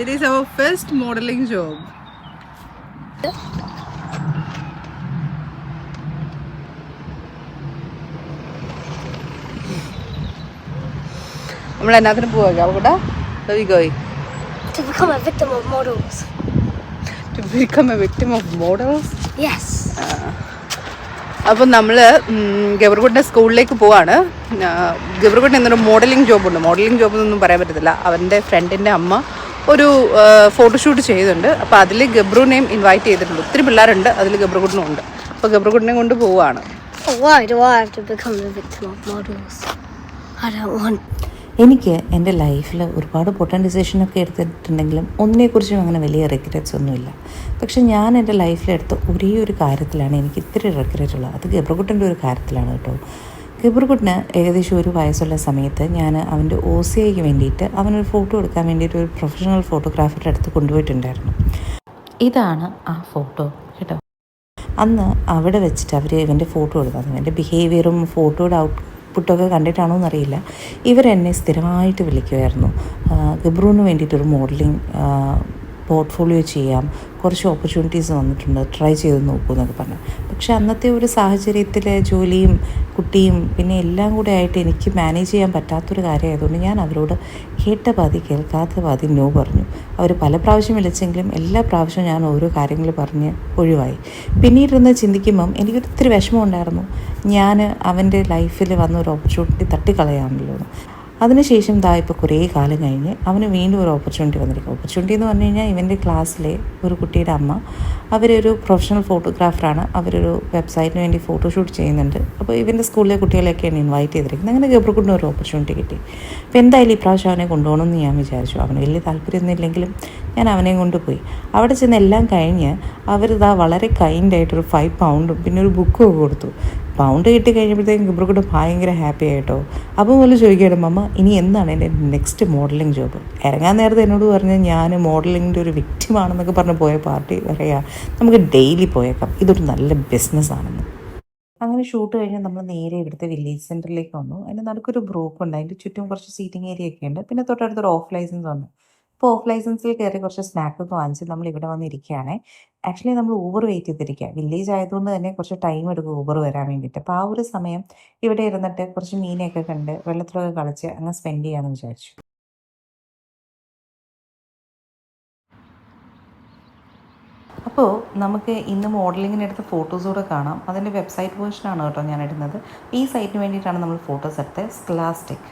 It is our first modeling job. നമ്മൾ എന്നാത്തിന് പോവാ അവിടെ? Where are we going? To become a victim of models. To become a victim of models? Yes. അപ്പം നമ്മൾ ഗവർകുട്ടിൻ്റെ സ്കൂളിലേക്ക് പോവാണ്. ഗവർകുട്ടി എന്നൊരു മോഡലിംഗ് ജോബുണ്ട്. മോഡലിംഗ് ജോബ് എന്നൊന്നും പറയാൻ പറ്റത്തില്ല. അവൻ്റെ ഫ്രണ്ടിൻ്റെ അമ്മ ഒരു ഫോട്ടോഷൂട്ട് ചെയ്യുന്നുണ്ട്. അപ്പോൾ അതിൽ ഗബ്രുവിനെയും ഇൻവൈറ്റ് ചെയ്തിട്ടുണ്ട്. ഒത്തിരി പിള്ളേരുണ്ട്, അതിൽ ഗബ്രുകുട്ടിനും ഉണ്ട്. അപ്പോൾ ഗബ്രുകുട്ടിനെ കൊണ്ട് പോവുകയാണ്. Why do I have to become the victim of models? I don't want. എനിക്ക് എൻ്റെ ലൈഫിൽ ഒരുപാട് പൊട്ടൻ ഡിസിഷനൊക്കെ എടുത്തിട്ടുണ്ടെങ്കിലും ഒന്നിനെക്കുറിച്ചും അങ്ങനെ വലിയ റിഗ്രറ്റ്സ് ഒന്നുമില്ല. പക്ഷെ ഞാൻ എൻ്റെ ലൈഫിലെടുത്ത ഒരേ ഒരു കാര്യത്തിലാണ് എനിക്ക് ഇത്തിരി റിഗ്രറ്റ് ഉള്ളത്. അത് ഗബ്രുകുട്ടൻ്റെ ഒരു കാര്യത്തിലാണ് കേട്ടോ. ഗബ്രുകുട്ടന് ഏകദേശം ഒരു വയസ്സുള്ള സമയത്ത് ഞാൻ അവൻ്റെ OCIക്ക് വേണ്ടിയിട്ട് അവനൊരു ഫോട്ടോ എടുക്കാൻ വേണ്ടിയിട്ട് ഒരു പ്രൊഫഷണൽ ഫോട്ടോഗ്രാഫറുടെ അടുത്ത് കൊണ്ടുപോയിട്ടുണ്ടായിരുന്നു. ഇതാണ് ആ ഫോട്ടോ കേട്ടോ. അന്ന് അവിടെ വെച്ചിട്ട് അവർ ഇവൻ്റെ ഫോട്ടോ എടുത്തത്. അവൻ്റെ ബിഹേവിയറും ഫോട്ടോയുടെ ഔട്ട്പുട്ടൊക്കെ കണ്ടിട്ടാണോ എന്നറിയില്ല, ഇവരെന്നെ സ്ഥിരമായിട്ട് വിളിക്കുമായിരുന്നു. ഗബ്രുവിന് വേണ്ടിയിട്ടൊരു മോഡലിംഗ് പോർട്ട്ഫോളിയോ ചെയ്യാം, കുറച്ച് ഓപ്പർച്യൂണിറ്റീസ് വന്നിട്ടുണ്ട്, ട്രൈ ചെയ്ത് നോക്കൂ എന്നൊക്കെ പറഞ്ഞു. പക്ഷേ അന്നത്തെ ഒരു സാഹചര്യത്തിൽ ജോലിയും കുട്ടിയും പിന്നെ എല്ലാം കൂടെ ആയിട്ട് എനിക്ക് മാനേജ് ചെയ്യാൻ പറ്റാത്തൊരു കാര്യമായതുകൊണ്ട് ഞാൻ അവരോട് കേട്ട പാതി കേൾക്കാത്ത പാതി നോ പറഞ്ഞു. അവർ പല പ്രാവശ്യം വിളിച്ചെങ്കിലും എല്ലാ പ്രാവശ്യവും ഞാൻ ഓരോ കാര്യങ്ങൾ പറഞ്ഞ് ഒഴിവായി. പിന്നീടിരുന്ന് ചിന്തിക്കുമ്പം എനിക്കൊത്തിരി വിഷമം ഉണ്ടായിരുന്നു. ഞാൻ അവൻ്റെ ലൈഫിൽ വന്ന ഒരു ഓപ്പർച്യൂണിറ്റി തട്ടിക്കളയാണല്ലോ. അതിനുശേഷം ഇപ്പോൾ കുറേ കാലം കഴിഞ്ഞ് അവന് വീണ്ടും ഒരു ഓപ്പർച്യൂണിറ്റി വന്നിരിക്കും. ഓപ്പർച്യൂണിറ്റി എന്ന് പറഞ്ഞു കഴിഞ്ഞാൽ ഇവൻ്റെ ക്ലാസ്സിലെ ഒരു കുട്ടിയുടെ അമ്മ അവരൊരു പ്രൊഫഷണൽ ഫോട്ടോഗ്രാഫറാണ്. അവരൊരു വെബ്സൈറ്റിന് വേണ്ടി ഫോട്ടോഷൂട്ട് ചെയ്യുന്നുണ്ട്. അപ്പോൾ ഇവൻ്റെ സ്കൂളിലെ കുട്ടികളെയൊക്കെയാണ് ഇൻവൈറ്റ് ചെയ്തിരിക്കുന്നത്. അങ്ങനെ ഗബ്രുകുട്ടിന് ഒരു ഓപ്പർച്യൂണിറ്റി കിട്ടി. അപ്പോൾ എന്തായാലും ഇപ്രാവശ്യം അവനെ കൊണ്ടുപോകണമെന്ന് ഞാൻ വിചാരിച്ചു. അവന് വലിയ താല്പര്യമൊന്നും ഇല്ലെങ്കിലും ഞാൻ അവനെയും കൊണ്ടുപോയി. അവിടെ ചെന്ന് എല്ലാം കഴിഞ്ഞ് അവരിതാ വളരെ കൈൻഡായിട്ടൊരു 5 പൗണ്ടും പിന്നെ ഒരു ബുക്കും ഒക്കെ കൊടുത്തു. പൗണ്ട് കിട്ടി കഴിഞ്ഞപ്പോഴത്തേക്കും ഗബ്രുകുട്ടി ഭയങ്കര ഹാപ്പി ആയിട്ടോ. അപ്പം മുതൽ ചോദിക്കുകയാണ്, മമ്മ ഇനി എന്താണ് എൻ്റെ നെക്സ്റ്റ് മോഡലിംഗ് ജോബ്? ഇറങ്ങാൻ നേരത്തെ എന്നോട് പറഞ്ഞ് ഞാൻ മോഡലിങ്ങിൻ്റെ ഒരു വിക്റ്റിമാണെന്നൊക്കെ പറഞ്ഞ് പോയ പാർട്ടി പറയാം നമുക്ക് ഡെയിലി പോയേക്കാം, ഇതൊരു നല്ല ബിസിനസ്സാണെന്ന്. അങ്ങനെ ഷൂട്ട് കഴിഞ്ഞ് നമ്മൾ നേരെ ഇവിടുത്തെ വില്ലേജ് സെൻറ്ററിലേക്ക് വന്നു. അതിൻ്റെ നടുക്കൊരു ബ്രോക്ക് ഉണ്ട്, അതിൻ്റെ ചുറ്റും കുറച്ച് സീറ്റിംഗ് ഏരിയ ഒക്കെ ഉണ്ട്. പിന്നെ തൊട്ടടുത്തൊരു ഓഫ് ലൈസൻസ് ഉണ്ട്. അപ്പോൾ ഓഫ് ലൈസൻസിൽ കയറി കുറച്ച് സ്നാക്കൊക്കെ വാങ്ങിച്ച് നമ്മൾ ഇവിടെ വന്നിരിക്കുകയാണ്. ആക്ച്വലി നമ്മൾ ഊബർ വെയിറ്റ് ചെയ്തിരിക്കുക. വില്ലേജ് ആയതുകൊണ്ട് തന്നെ കുറച്ച് ടൈം എടുക്കും ഊബർ വരാൻ വേണ്ടിയിട്ട്. അപ്പോൾ ആ ഒരു സമയം ഇവിടെ ഇരുന്നിട്ട് കുറച്ച് മീനെയൊക്കെ കണ്ട് വെള്ളത്തിലൊക്കെ കളിച്ച് അങ്ങ് സ്പെൻഡ് ചെയ്യാമെന്ന് വിചാരിച്ചു. അപ്പോൾ നമുക്ക് ഇന്ന് മോഡലിങ്ങിനെടുത്ത ഫോട്ടോസൂടെ കാണാം. അതിൻ്റെ വെബ്സൈറ്റ് വേർഷനാണ് കേട്ടോ ഞാൻ ഇടുന്നത്. ഈ സൈറ്റിന് വേണ്ടിയിട്ടാണ് നമ്മൾ ഫോട്ടോസ് എടുത്തത്, സ്കലാസ്റ്റിക്.